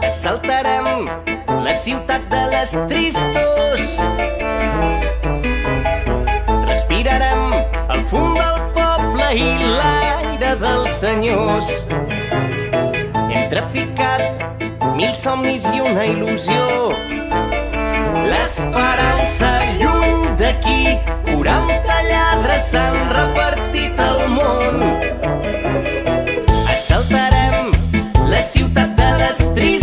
Assaltarem la ciutat de les tristos. Respirarem el fum del poble i l'aire dels senyors. Hem traficat 1000 somnis i una il·lusió. L'esperança lluny d'aquí, 40 lladres s'han repartit al món. Assaltarem la ciutat de les tristos.